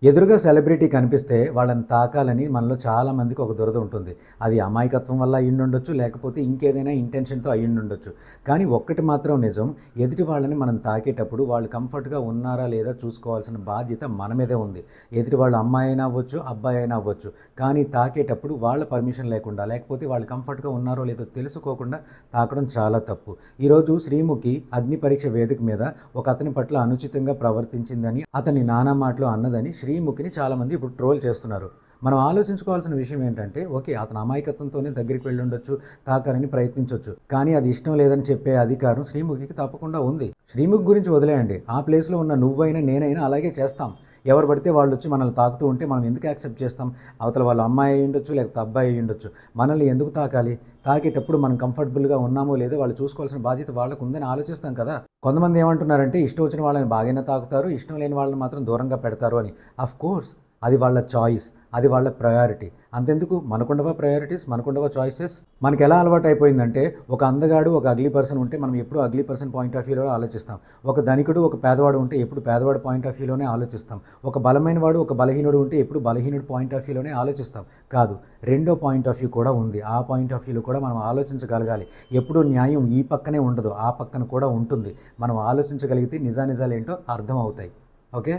ఎదురుగా సెలబ్రిటీ కనిపిస్తే వాళ్ళని తాకాలని మనలో చాలా మందికి ఒక దురద ఉంటుంది. అది అమాయకత్వం వల్ల అయ్యుండొచ్చు, లేకపోతే ఇంకేదైనా ఇంటెన్షన్‌తో అయ్యుండొచ్చు. కానీ ఒక్కటి మాత్రం నిజం, ఎదుటి వాళ్ళని మనం తాకేటప్పుడు వాళ్ళు కంఫర్ట్‌గా ఉన్నారా లేదా చూసుకోవాల్సిన బాధ్యత మన మీదే ఉంది. ఎదుటి వాళ్ళు అమ్మాయి అయినా అవ్వచ్చు, అబ్బాయి అయినా అవ్వచ్చు. కానీ తాకేటప్పుడు వాళ్ళ పర్మిషన్ లేకుండా, లేకపోతే వాళ్ళు కంఫర్ట్‌గా ఉన్నారో లేదో తెలుసుకోకుండా తాకడం చాలా తప్పు. ఈరోజు శ్రీముఖి అగ్ని పరీక్ష వేదిక మీద ఒక అతని పట్ల అనుచితంగా ప్రవర్తించిందని, అతన్ని నానా మాటలు అన్నదని శ్రీముఖిని చాలామంది ఇప్పుడు ట్రోల్ చేస్తున్నారు. మనం ఆలోచించుకోవాల్సిన విషయం ఏంటంటే, ఓకే, అతను అమాయకత్వంతోనే దగ్గరికి వెళ్ళి ఉండొచ్చు, తాకాలని ప్రయత్నించవచ్చు. కానీ అది ఇష్టం లేదని చెప్పే అధికారం శ్రీముఖికి తప్పకుండా ఉంది. శ్రీముఖి గురించి వదిలేయండి, ఆ ప్లేస్లో ఉన్న నువ్వైనా నేనైనా అలాగే చేస్తాం. ఎవరు పడితే వాళ్ళు వచ్చి మనల్ని తాకుతూ ఉంటే మనం ఎందుకు యాక్సెప్ట్ చేస్తాం? అవతల వాళ్ళ అమ్మాయి అయి ఉండొచ్చు, లేకపోతే అబ్బాయి అయి ఉండొచ్చు. మనల్ని ఎందుకు తాకాలి? తాకేటప్పుడు మనం కంఫర్టబుల్గా ఉన్నామో లేదో వాళ్ళు చూసుకోవాల్సిన బాధ్యత వాళ్ళకు ఉందని ఆలోచిస్తాం కదా. కొంతమంది ఏమంటున్నారంటే, ఇష్టం వచ్చిన వాళ్ళని బాగానే తాకుతారు, ఇష్టం లేని వాళ్ళని మాత్రం దూరంగా పెడతారు అని. ఆఫ్ కోర్స్ అది వాళ్ళ చాయిస్, అది వాళ్ళ ప్రయారిటీ. అంతెందుకు, మనకుండవా ప్రయారిటీస్, మనకుండవా చాయిసెస్? మనకి ఎలా అలవాటు అయిపోయిందంటే, ఒక అందగాడు ఒక అగ్లీ పర్సన్ ఉంటే మనం ఎప్పుడు అగ్లీ పర్సన్ పాయింట్ ఆఫ్ వ్యూలో ఆలోచిస్తాం. ఒక ధనికుడు ఒక పేదవాడు ఉంటే ఎప్పుడు పేదవాడు పాయింట్ ఆఫ్ వ్యూలోనే ఆలోచిస్తాం. ఒక బలమైన వాడు ఒక బలహీనుడు ఉంటే ఎప్పుడు బలహీనుడు పాయింట్ ఆఫ్ వ్యూలోనే ఆలోచిస్తాం. కాదు, రెండో పాయింట్ ఆఫ్ వ్యూ కూడా ఉంది. ఆ పాయింట్ ఆఫ్ వ్యూలో కూడా మనం ఆలోచించగలగాలి. ఎప్పుడు న్యాయం ఈ పక్కనే ఉండదు, ఆ పక్కన కూడా ఉంటుంది. మనం ఆలోచించగలిగితే నిజానిజాలు ఏంటో అర్థం అవుతాయి. ఓకే.